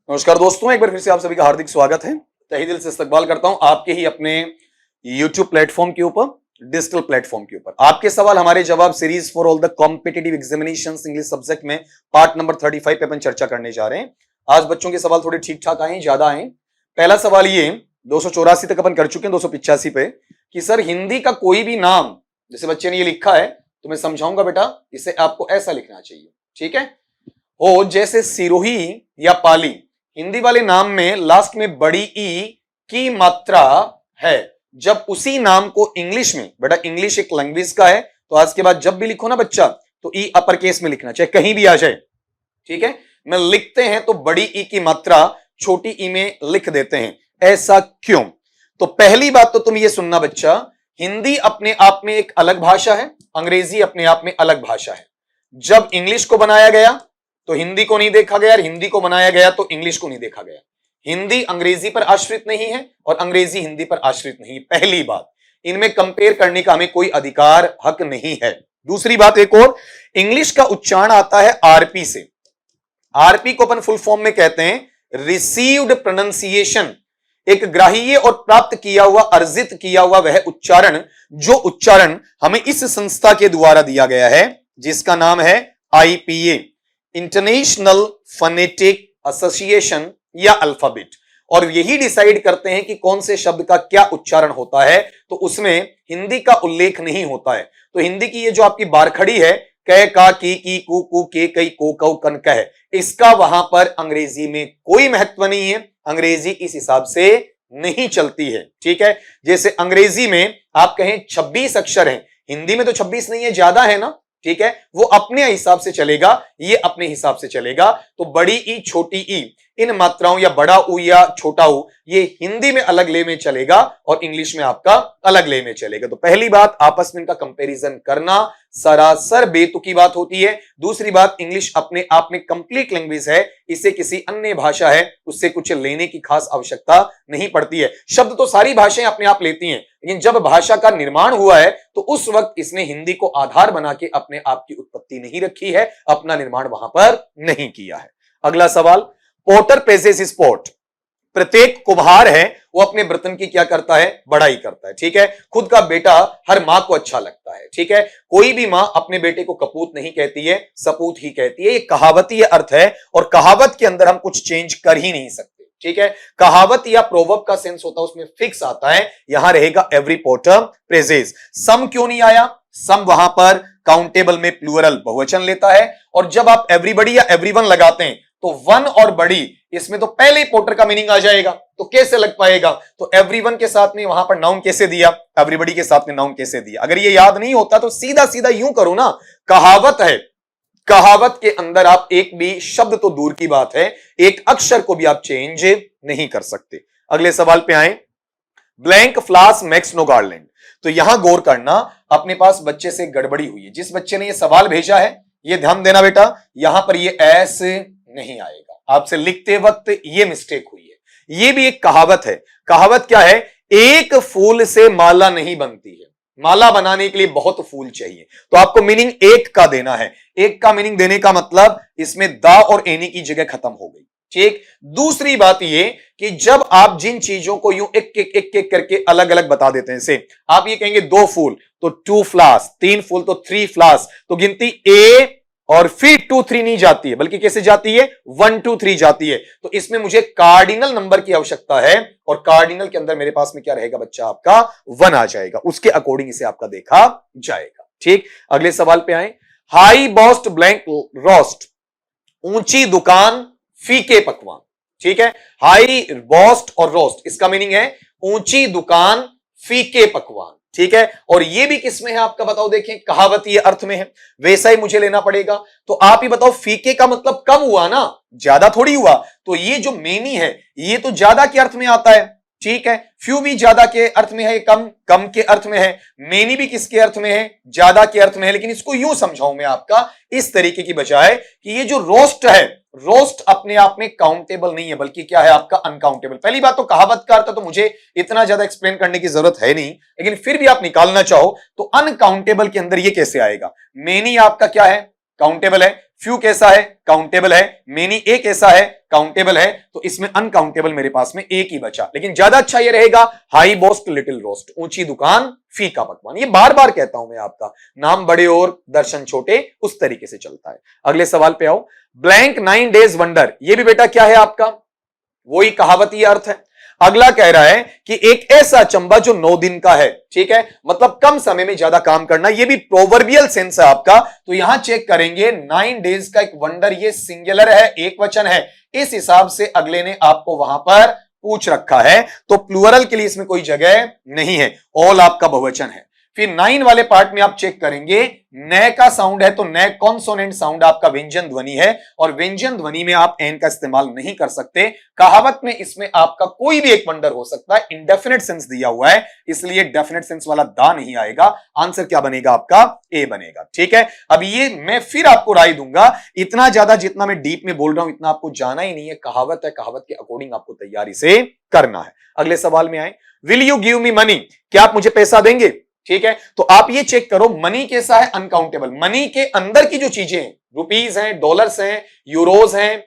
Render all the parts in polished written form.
नमस्कार दोस्तों, एक बार फिर से आप सभी का हार्दिक स्वागत है। तहे दिल से इस्तकबाल करता हूं आपके ही अपने YouTube प्लेटफॉर्म के ऊपर, डिजिटल प्लेटफॉर्म के ऊपर। आपके सवाल हमारे जवाब series for all the competitive examinations English subject में पार्ट नंबर 35 पे अपन चर्चा करने जा रहे हैं। आज बच्चों के सवाल थोड़े ठीक ठाक आए, ज्यादा आए। पहला सवाल ये 284 तक अपन कर चुके हैं, 285 पे कि सर हिंदी का कोई भी नाम, जैसे बच्चे ने ये लिखा है तो मैं समझाऊंगा बेटा, इसे आपको ऐसा लिखना चाहिए, ठीक है। हो जैसे सिरोही या पाली, हिंदी वाले नाम में लास्ट में बड़ी ई की मात्रा है। जब उसी नाम को इंग्लिश में, बेटा इंग्लिश एक लैंग्वेज का है, तो आज के बाद जब भी लिखो ना बच्चा तो ई अपर केस में लिखना, चाहे कहीं भी आ जाए, ठीक है। मैं लिखते हैं तो बड़ी ई की मात्रा छोटी ई में लिख देते हैं, ऐसा क्यों? तो पहली बात तो तुम ये सुनना बच्चा, हिंदी अपने आप में एक अलग भाषा है, अंग्रेजी अपने आप में अलग भाषा है। जब इंग्लिश को बनाया गया तो हिंदी को नहीं देखा गया, और हिंदी को बनाया गया तो इंग्लिश को नहीं देखा गया। हिंदी अंग्रेजी पर आश्रित नहीं है और अंग्रेजी हिंदी पर आश्रित नहीं है। पहली बात, इनमें कंपेयर करने का हमें कोई अधिकार हक नहीं है। दूसरी बात एक और, इंग्लिश का उच्चारण आता है आरपी से। आरपी को अपन फुल फॉर्म में कहते हैं रिसीव्ड प्रोनंसिएशन, एक ग्राह्य और प्राप्त किया हुआ, अर्जित किया हुआ वह उच्चारण, जो उच्चारण हमें इस संस्था के द्वारा दिया गया है जिसका नाम है आईपीए, इंटरनेशनल फोनेटिक एसोसिएशन या अल्फाबेट। और यही डिसाइड करते हैं कि कौन से शब्द का क्या उच्चारण होता है, तो उसमें हिंदी का उल्लेख नहीं होता है। तो हिंदी की ये जो आपकी बारखड़ी है, क का की कू के कई को कौ कन कह, इसका वहां पर अंग्रेजी में कोई महत्व नहीं है। अंग्रेजी इस हिसाब से नहीं चलती है, ठीक है। जैसे अंग्रेजी में आप कहें 26 अक्षर हैं, हिंदी में तो 26 नहीं है, ज्यादा है ना, ठीक है। वो अपने हिसाब से चलेगा, ये अपने हिसाब से चलेगा। तो बड़ी ई छोटी ई, इन मात्राओं या बड़ा ऊ या छोटा ऊ, ये हिंदी में अलग ले में चलेगा और इंग्लिश में आपका अलग ले में चलेगा। तो पहली बात, आपस में इनका कंपैरिजन करना सरासर बेतुकी बात होती है। दूसरी बात, इंग्लिश अपने आप में कंप्लीट लैंग्वेज है, इसे किसी अन्य भाषा है उससे कुछ लेने की खास आवश्यकता नहीं पड़ती है। शब्द तो सारी भाषाएं अपने आप लेती हैं, लेकिन जब भाषा का निर्माण हुआ है तो उस वक्त इसने हिंदी को आधार बना के अपने आप की उत्पत्ति नहीं रखी है, अपना निर्माण वहां पर नहीं किया है। अगला सवाल, पोटर प्रेजेस हिज पॉट, प्रत्येक कुम्हार है वो अपने बर्तन की क्या करता है, बड़ाई करता है, ठीक है। खुद का बेटा हर मां को अच्छा लगता है, ठीक है। कोई भी मां अपने बेटे को कपूत नहीं कहती है, सपूत ही कहती है। ये कहावती अर्थ है और कहावत के अंदर हम कुछ चेंज कर ही नहीं सकते, ठीक है। कहावत या प्रोवर्ब का सेंस होता है, उसमें फिक्स आता है, यहां रहेगा एवरी पोटर प्रेजेस। सम क्यों नहीं आया? सम वहां पर काउंटेबल में प्लूरल बहुवचन लेता है, और जब आप एवरीबॉडी या एवरीवन लगाते हैं तो वन और बड़ी, इसमें तो पहले ही पोटर का मीनिंग आ जाएगा, तो कैसे लग पाएगा? तो एवरीवन के साथ में वहां पर नाउन कैसे दिया, एवरीबॉडी के साथ में नाउन कैसे दिया? अगर ये याद नहीं होता तो सीधा सीधा यूं करो ना, कहावत है, कहावत के अंदर आप एक भी शब्द तो दूर की बात है, एक अक्षर को भी आप चेंज नहीं कर सकते। अगले सवाल पे आए, ब्लैंक फ्लास मैक्स नो गार्लैंड। तो यहां गौर करना, अपने पास बच्चे से गड़बड़ी हुई है। जिस बच्चे ने यह सवाल भेजा है, यह ध्यान देना बेटा, यहां पर यह एस नहीं आएगा, आपसे लिखते वक्त यह मिस्टेक हुई है। यह भी एक कहावत है। कहावत क्या है? एक फूल से माला नहीं बनती है, माला बनाने के लिए बहुत फूल चाहिए। तो आपको मीनिंग एक का देना है। एक का मीनिंग देने का मतलब इसमें दा और एनी की जगह खत्म हो गई, ठीक। दूसरी बात यह कि जब आप जिन चीजों को यूं एक करके अलग अलग बता देते हैं, से आप ये कहेंगे 2 फूल तो 2 फ्लास, 3 फूल तो 3 फ्लास, तो गिनती ए और फिर 2 3 नहीं जाती है, बल्कि कैसे जाती है? 1 2 3 जाती है। तो इसमें मुझे कार्डिनल नंबर की आवश्यकता है, और कार्डिनल के अंदर मेरे पास में क्या रहेगा बच्चा? आपका 1 आ जाएगा, उसके अकॉर्डिंग इसे आपका देखा जाएगा, ठीक। अगले सवाल पे आए, हाई बॉस्ट ब्लैंक रोस्ट, ऊंची दुकान फीके पकवान, ठीक है। हाई बॉस्ट और रोस्ट, इसका मीनिंग है ऊंची दुकान फीके पकवान, ठीक है। और ये भी किसमें है आपका बताओ? देखें, कहावती अर्थ में है, वैसा ही मुझे लेना पड़ेगा। तो आप ही बताओ, फीके का मतलब कम हुआ ना, ज्यादा थोड़ी हुआ। तो ये जो मेनी है ये तो ज्यादा के अर्थ में आता है, ठीक है। फ्यू भी ज्यादा के अर्थ में है, कम कम के अर्थ में है। मेनी भी किसके अर्थ में है? ज्यादा के अर्थ में है। लेकिन इसको यूं समझाऊं मैं आपका, इस तरीके की बजाय कि ये जो रोस्ट है, रोस्ट अपने आप में काउंटेबल नहीं है, बल्कि क्या है आपका? अनकाउंटेबल। पहली बात तो कहावत का अर्थ तो मुझे इतना ज्यादा एक्सप्लेन करने की जरूरत है नहीं, लेकिन फिर भी आप निकालना चाहो तो अनकाउंटेबल के अंदर ये कैसे आएगा? मेनी आपका क्या है? काउंटेबल है। फ्यू कैसा है, काउंटेबल है, मेनी एक ऐसा है, काउंटेबल है, तो इसमें अनकाउंटेबल मेरे पास में एक ही बचा। लेकिन ज्यादा अच्छा ये रहेगा हाई बोस्ट लिटिल रोस्ट, ऊंची दुकान फीका पकवान। ये बार बार कहता हूं मैं, आपका नाम बड़े और दर्शन छोटे, उस तरीके से चलता है। अगले सवाल पे आओ, ब्लैंक 9 डेज वंडर, ये भी बेटा क्या है आपका, वही कहावती अर्थ है। अगला कह रहा है कि एक ऐसा चंबा जो 9 दिन का है, ठीक है, मतलब कम समय में ज्यादा काम करना, ये भी प्रोवर्बियल सेंस है आपका। तो यहां चेक करेंगे 9 डेज का एक वंडर, ये सिंगुलर है, एक वचन है, इस हिसाब से अगले ने आपको वहां पर पूछ रखा है, तो प्लूरल के लिए इसमें कोई जगह नहीं है, ऑल आपका बहुवचन है। फिर 9 वाले पार्ट में आप चेक करेंगे, न का साउंड है, तो न कॉन्सोनेंट साउंड आपका व्यंजन ध्वनि है, और व्यंजन ध्वनि में आप एन का इस्तेमाल नहीं कर सकते। कहावत में इसमें आपका कोई भी एक वंडर हो सकता है, इंडेफिनेट सेंस दिया हुआ है, इसलिए डेफिनेट सेंस वाला दा नहीं आएगा, आंसर क्या बनेगा आपका, ए बनेगा। ठीक है, अब ये मैं फिर आपको राय दूंगा, इतना ज्यादा जितना मैं डीप में बोल रहा हूं इतना आपको जाना ही नहीं है, कहावत है, कहावत के अकॉर्डिंग आपको तैयारी से करना है। अगले सवाल में आए, will you give me money, क्या आप मुझे पैसा देंगे। ठीक है, तो आप ये चेक करो, मनी कैसा है, अनकाउंटेबल। मनी के अंदर की जो चीजें हैं, रुपीज हैं, डॉलर्स हैं, यूरोज हैं,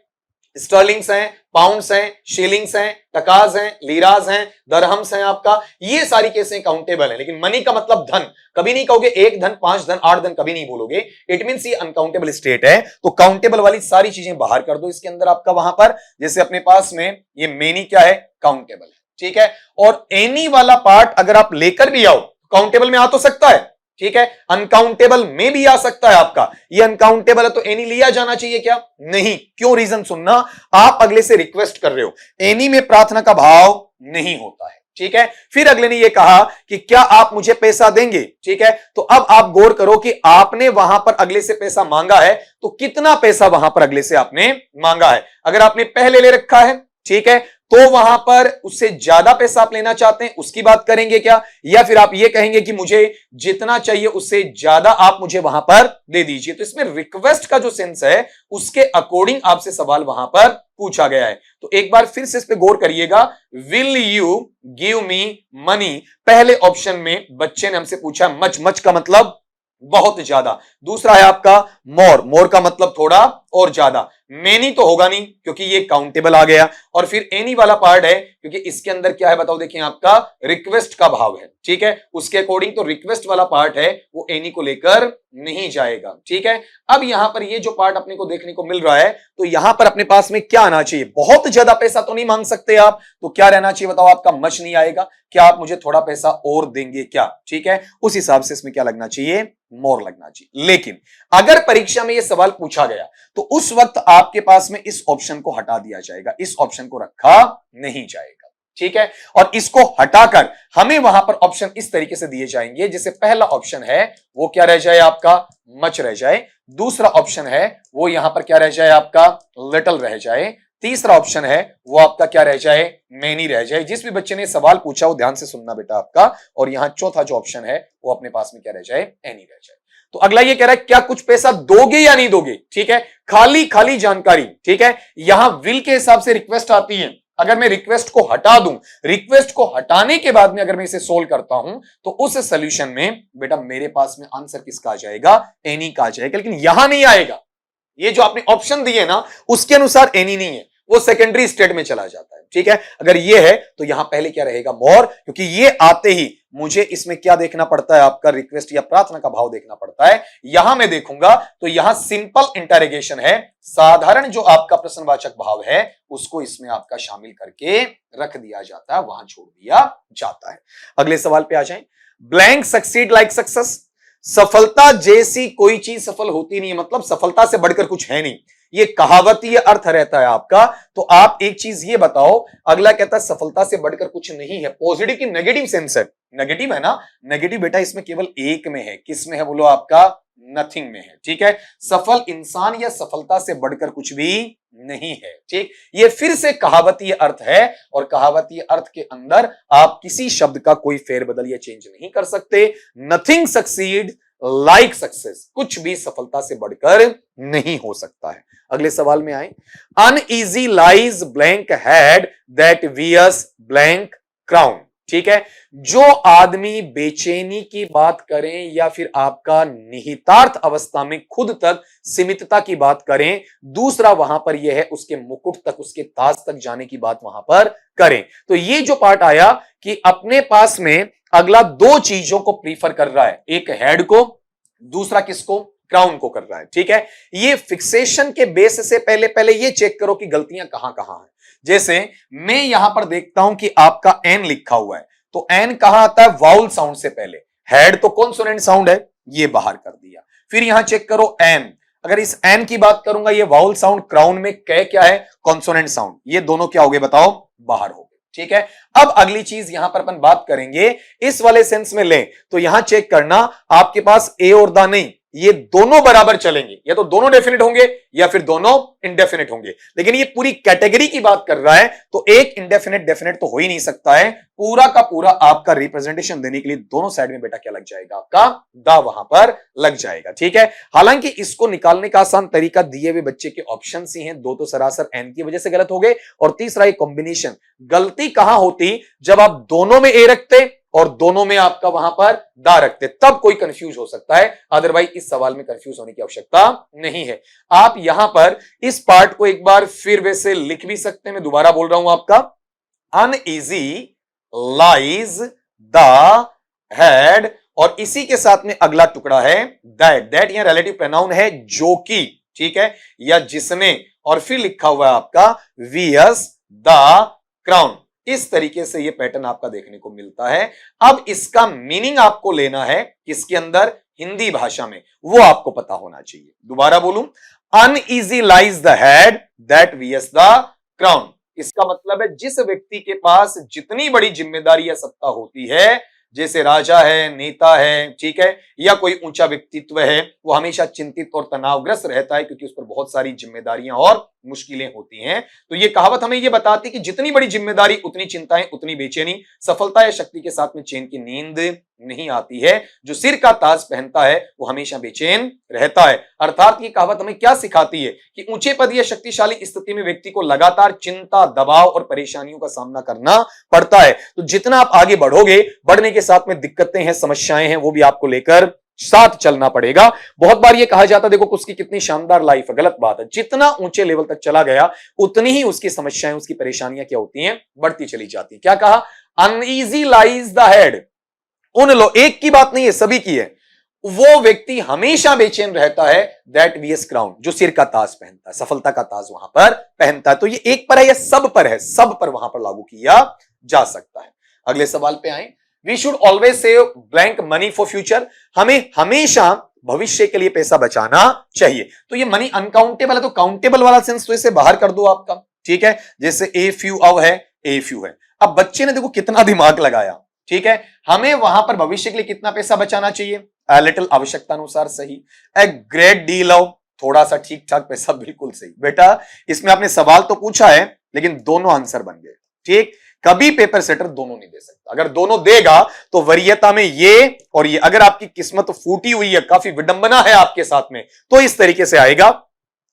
स्टर्लिंग्स हैं, पाउंड्स हैं, शिलिंग्स हैं, टकाज हैं, लीराज हैं, दरहम्स हैं, आपका ये सारी कैसे काउंटेबल है। लेकिन मनी का मतलब धन, कभी नहीं कहोगे 1 धन, 5 धन, 8 धन, कभी नहीं बोलोगे, इट मींस ये अनकाउंटेबल स्टेट है। तो काउंटेबल वाली सारी चीजें बाहर कर दो इसके अंदर आपका, वहां पर जैसे अपने पास में ये मेनी क्या है, काउंटेबल है। ठीक है, और एनी वाला पार्ट अगर आप लेकर भी आओ, काउंटेबल में आ तो सकता है, ठीक है, अनकाउंटेबल में भी आ सकता है आपका। ये अनकाउंटेबल है तो एनी लिया जाना चाहिए क्या, नहीं। क्यों, रीजन सुनना, आप अगले से रिक्वेस्ट कर रहे हो, एनी में प्रार्थना का भाव नहीं होता है। ठीक है, फिर अगले ने ये कहा कि क्या आप मुझे पैसा देंगे। ठीक है, तो अब आप गौर करो कि आपने वहां पर अगले से पैसा मांगा है, तो कितना पैसा वहां पर अगले से आपने मांगा है। अगर आपने पहले ले रखा है, ठीक है, तो वहां पर उससे ज्यादा पैसा आप लेना चाहते हैं, उसकी बात करेंगे क्या, या फिर आप ये कहेंगे कि मुझे जितना चाहिए उससे ज्यादा आप मुझे वहां पर दे दीजिए। तो इसमें रिक्वेस्ट का जो सेंस है उसके अकॉर्डिंग आपसे सवाल वहां पर पूछा गया है। तो एक बार फिर से इस पे गौर करिएगा, will you give me money, पहले ऑप्शन में बच्चे ने हमसे पूछा मच, मच का मतलब बहुत ज्यादा। दूसरा है आपका मोर, मोर का मतलब थोड़ा और ज्यादा। मेनी तो होगा नहीं क्योंकि ये काउंटेबल आ गया, और फिर एनी वाला पार्ट है क्योंकि इसके अंदर क्या है बताओ, देखिए आपका रिक्वेस्ट का भाव है। ठीक है, उसके अकॉर्डिंग तो रिक्वेस्ट वाला पार्ट है वो एनी को लेकर नहीं जाएगा। ठीक है, अब यहां पर ये जो पार्ट अपने को देखने को मिल रहा है, तो यहां पर अपने पास में क्या आना चाहिए, बहुत ज्यादा पैसा तो नहीं मांग सकते आप, तो क्या रहना चाहिए बताओ, आपका मच नहीं आएगा, क्या आप मुझे थोड़ा पैसा और देंगे क्या। ठीक है, उस हिसाब से इसमें क्या लगना चाहिए, मोर लगना चाहिए। लेकिन अगर परीक्षा में यह सवाल पूछा गया तो उस वक्त आपके पास में इस ऑप्शन को हटा दिया जाएगा, इस ऑप्शन को रखा नहीं जाएगा। ठीक है, और इसको हटाकर हमें वहां पर ऑप्शन इस तरीके से दिए जाएंगे, जैसे पहला ऑप्शन है वो क्या रह जाए आपका, मच रह जाए। दूसरा ऑप्शन है वो यहां पर क्या रह जाए आपका, लिटिल रह जाए। तीसरा ऑप्शन है वो आपका क्या रह जाए, मेनी रह जाए। जिस भी बच्चे ने सवाल पूछा वो ध्यान से सुनना बेटा आपका, और यहां चौथा जो ऑप्शन है वो अपने पास में क्या रह जाए, एनी रह जाए। तो अगला ये कह रहा है क्या कुछ पैसा दोगे या नहीं दोगे। ठीक है, खाली खाली जानकारी। ठीक है, यहां विल के हिसाब से रिक्वेस्ट आती है, अगर मैं रिक्वेस्ट को हटा दूं, रिक्वेस्ट को हटाने के बाद में अगर मैं इसे सोल्व करता हूं, तो उस सॉल्यूशन में बेटा मेरे पास में आंसर किसका आ जाएगा, एनी का आ जाएगा। लेकिन यहां नहीं आएगा, ये जो आपने ऑप्शन दिए ना उसके अनुसार एनी नहीं है, वो सेकेंडरी स्टेट में चला जाता है। ठीक है, अगर ये है तो यहां पहले क्या रहेगा, मोर, क्योंकि ये आते ही मुझे इसमें क्या देखना पड़ता है, आपका रिक्वेस्ट या प्रार्थना का भाव देखना पड़ता है। यहां मैं देखूंगा तो यहां सिंपल इंटरोगेशन है, साधारण जो आपका प्रश्नवाचक भाव है उसको इसमें आपका शामिल करके रख दिया जाता है, वहां छोड़ दिया जाता है। अगले सवाल पे आ जाएं, ब्लैंक सक्सीड लाइक सक्सेस, सफलता जैसी कोई चीज सफल होती नहीं है, मतलब सफलता से बढ़कर कुछ है नहीं, ये कहावतीय अर्थ रहता है आपका। तो आप एक चीज ये बताओ, अगला कहता है सफलता से बढ़कर कुछ नहीं है, पॉजिटिव की नेगेटिव सेंस है, नेगेटिव है ना, नेगेटिव बेटा इसमें केवल एक में है, किस में है बोलो, आपका नथिंग में है। ठीक है, सफल इंसान या सफलता से बढ़कर कुछ भी नहीं है। ठीक, ये फिर से कहावतीय अर्थ है, और कहावतीय अर्थ के अंदर आप किसी शब्द का कोई फेरबदल या चेंज नहीं कर सकते। नथिंग सक्सीड लाइक सक्सेस, कुछ भी सफलता से बढ़कर नहीं हो सकता है। अगले सवाल में आए, uneasy lies blank head that wears blank crown. ठीक है। जो आदमी बेचैनी की बात करें या फिर आपका निहितार्थ अवस्था में खुद तक सीमितता की बात करें, दूसरा वहां पर यह है उसके मुकुट तक, उसके ताज तक जाने की बात वहां पर करें। तो ये जो पार्ट आया कि अपने पास में अगला दो चीजों को प्रीफर कर रहा है, एक हेड को, दूसरा किसको, क्राउन को कर रहा है। ठीक है, ये फिक्सेशन के बेस से पहले पहले ये चेक करो कि गलतियां कहां कहां है। जैसे मैं यहां पर देखता हूं कि आपका एन लिखा हुआ है, तो एन कहां आता है, वाउल साउंड से पहले। हेड तो कॉन्सोनेंट साउंड है, ये बाहर कर दिया। फिर यहां चेक करो एन, अगर इस एन की बात करूंगा, ये वाउल साउंड, क्राउन में कै क्या है, कॉन्सोनेंट साउंड, ये दोनों क्या हो गए बताओ, बाहर हो गए। ठीक है, अब अगली चीज यहां पर अपन बात करेंगे, इस वाले सेंस में लें तो यहां चेक करना आपके पास ए और दा नहीं, ये दोनों बराबर चलेंगे, या तो दोनों डेफिनेट होंगे या फिर दोनों इंडेफिनेट होंगे। लेकिन ये पूरी कैटेगरी की बात कर रहा है, तो एक इंडेफिनेट डेफिनेट तो हो ही नहीं सकता है। पूरा का पूरा आपका रिप्रेजेंटेशन देने के लिए दोनों साइड में बेटा क्या लग जाएगा, आपका दा वहां पर लग जाएगा। ठीक है, हालांकि इसको निकालने का आसान तरीका दिए हुए बच्चे के ऑप्शन ही हैं, दो तो सरासर एन की वजह से गलत हो गए, और तीसरा एक कॉम्बिनेशन। गलती कहां होती, जब आप दोनों में ए रखते और दोनों में आपका वहां पर दा रखते, तब कोई कंफ्यूज हो सकता है, अदरवाइज इस सवाल में कंफ्यूज होने की आवश्यकता नहीं है। आप यहां पर इस पार्ट को एक बार फिर वैसे लिख भी सकते हैं, मैं दोबारा बोल रहा हूं आपका, अनइजी लाइज द हेड, और इसी के साथ में अगला टुकड़ा है दैट। दैट यहां रिलेटिव प्रोनाउन है, जो कि, ठीक है, या जिसने, और फिर लिखा हुआ है आपका वियस द क्राउन। इस तरीके से ये पैटर्न आपका देखने को मिलता है। अब इसका मीनिंग आपको लेना है किसके अंदर, हिंदी भाषा में, वो आपको पता होना चाहिए। दोबारा बोलूं, uneasy lies the head that wears the crown. इसका मतलब है जिस व्यक्ति के पास जितनी बड़ी जिम्मेदारी या सत्ता होती है, जैसे राजा है, नेता है, ठीक है, या कोई ऊंचा व्यक्तित्व है, वो हमेशा चिंतित और तनावग्रस्त रहता है, क्योंकि उस पर बहुत सारी जिम्मेदारियां और मुश्किलें होती हैं। तो ये कहावत हमें ये बताती है कि जितनी बड़ी जिम्मेदारी उतनी चिंताएं, उतनी बेचैनी। सफलता या शक्ति के साथ में चैन की नींद नहीं आती है। जो सिर का ताज पहनता है वो हमेशा बेचैन रहता है। अर्थात ये कहावत हमें क्या सिखाती है कि ऊंचे पद या शक्तिशाली स्थिति में व्यक्ति को लगातार चिंता, दबाव और परेशानियों का सामना करना पड़ता है। तो जितना आप आगे बढ़ोगे, बढ़ने के साथ में दिक्कतें हैं, समस्याएं हैं, वो भी आपको लेकर साथ चलना पड़ेगा। बहुत बार ये कहा जाता, देखो उसकी कितनी शानदार लाइफ है, गलत बात है। जितना ऊंचे लेवल तक चला गया, उतनी ही उसकी समस्याएं, उसकी परेशानियां क्या होती हैं, बढ़ती चली जाती हैं। क्या कहा, अनईजी लाइज द हेड, उन लोग, एक की बात नहीं है, सभी की है। वो व्यक्ति हमेशा बेचैन रहता है, दैट वियस क्राउन, जो सिर का ताज पहनता है, सफलता का ताज वहां पर पहनता है। तो ये एक पर है या सब पर है, सब पर वहां पर लागू किया जा सकता है। अगले सवाल पे आए, we should always save blank money for future. हमें हमेशा भविष्य के लिए पैसा बचाना चाहिए। तो ये मनी अनकाउंटेबल है, तो काउंटेबल वाला सेंस तो इसे बाहर कर दो आपका। ठीक है, जैसे ए फ्यू अब है, ए फ्यू है। अब बच्चे ने देखो कितना दिमाग लगाया। ठीक है, हमें वहां पर भविष्य के लिए कितना पैसा बचाना चाहिए, अ लिटिल, आवश्यकता अनुसार सही। ए ग्रेट डील ऑफ, थोड़ा सा ठीक ठाक पैसा, बिल्कुल सही। बेटा इसमें आपने सवाल तो पूछा है, लेकिन दोनों आंसर बन गए। ठीक, कभी पेपर सेटर दोनों नहीं दे सकता। अगर दोनों देगा तो वरीयता में ये और ये, अगर आपकी किस्मत फूटी हुई है, काफी विडंबना है आपके साथ में, तो इस तरीके से आएगा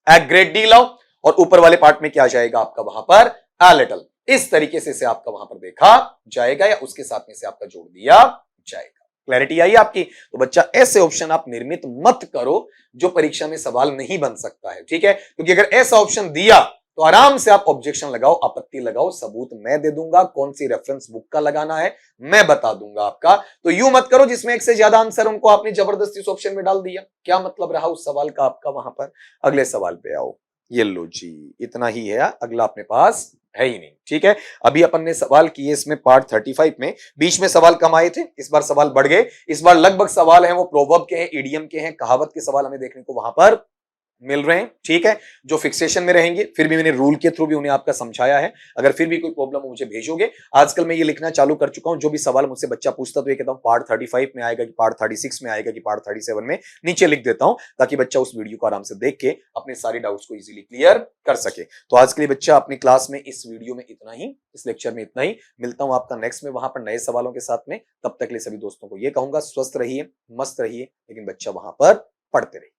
ए ग्रेट डील ऑफ, और ऊपर वाले पार्ट में क्या जाएगा आपका वहां पर, अ लिटिल। इस तरीके से आपका वहां पर देखा जाएगा, या उसके साथ में से आपका जोड़ दिया जाएगा। क्लैरिटी आई आपकी? तो बच्चा ऐसे ऑप्शन आप निर्मित मत करो जो परीक्षा में सवाल नहीं बन सकता है। ठीक है, क्योंकि अगर ऐसा ऑप्शन दिया तो आराम से आप ऑब्जेक्शन लगाओ, आपत्ति लगाओ, सबूत मैं दे दूंगा, कौन सी रेफरेंस बुक का लगाना है मैं बता दूंगा आपका। तो यूं मत करो जिसमें एक से ज्यादा आंसर उनको आपने जबरदस्ती उस ऑप्शन में डाल दिया। क्या मतलब रहा उस सवाल का आपका वहां पर? अगले सवाल पे आओ। ये लो जी, इतना ही है, अगला अपने पास है ही नहीं। ठीक है, अभी अपन ने सवाल किए इसमें पार्ट 35 में, बीच में सवाल कम आए थे, इस बार सवाल बढ़ गए। इस बार लगभग सवाल हैं वो प्रोवर्ब के हैं, इडियम के हैं, कहावत के सवाल हमें देखने को वहां पर मिल रहे हैं। ठीक है, जो फिक्सेशन में रहेंगे, फिर भी मैंने रूल के थ्रू भी उन्हें आपका समझाया है। अगर फिर भी कोई प्रॉब्लम हो मुझे भेजोगे। आजकल मैं ये लिखना चालू कर चुका हूं, जो भी सवाल मुझसे बच्चा पूछता तो ये कहता हूं पार्ट 35 में आएगा कि पार्ट 36 में आएगा कि पार्ट 37 में, नीचे लिख देता हूं, ताकि बच्चा उस वीडियो को आराम से देख के अपने सारे डाउट्स को इजीली क्लियर कर सके। तो आज के लिए बच्चा अपनी क्लास में, इस वीडियो में इतना ही, इस लेक्चर में इतना ही। मिलता हूं आपका नेक्स्ट में वहां पर नए सवालों के साथ में। तब तक के लिए सभी दोस्तों को ये कहूंगा, स्वस्थ रहिए, मस्त रहिए, लेकिन बच्चा वहां पर पढ़ते रहिए।